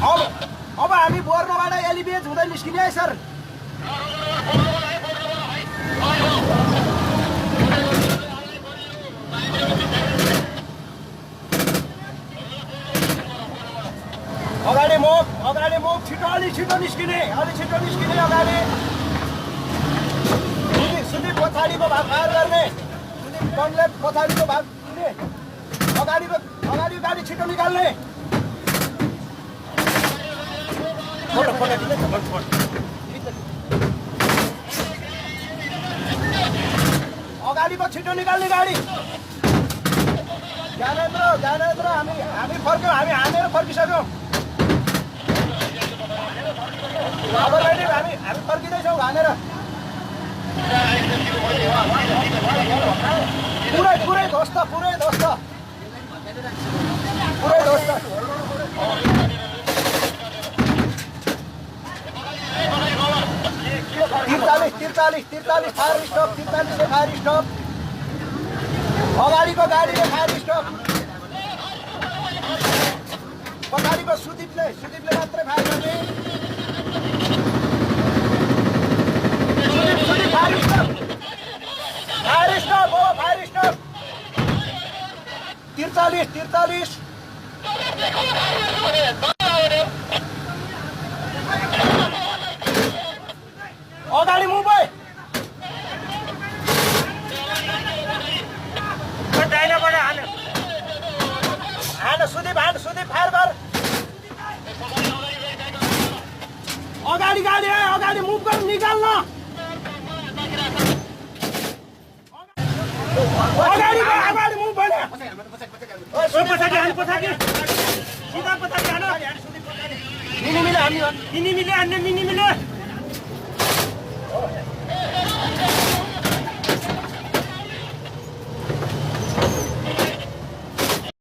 अब हामी बोर्नबाट एलिभेज हुँदै निस्किने है सर। अगाडि मुभ छिटो अलि छिटो निस्किने अगाडि। सुदीप पछाडिको भाग फायर गर्ने, सुदीप बमले पछाडिको भाग दिने, अगाडि गाडी छिटो निकाल्ने। अगाडिको छिटो निकाल्ने गाडी। ज्ञानेन्द्र हामी फर्क्यौँ, हामी हानेर फर्किसक्यौँ। अब हामी फर्किँदैछौँ हानेर। पुरै ध्वस्त। तिरतालीस फायर स्टप। 43 fire stop. अगाडिको गाडीले फायर स्टप। पछाडिको सुदीपले मात्रै फायर गर्ने। Fire stop. 43 अगाडि मुभ है। हान सुदीप फायर गर। अगाडि गाडी है, अगाडि मुभ गर, निकाल्न। अगाडि मुभ भएन। मिनी मिले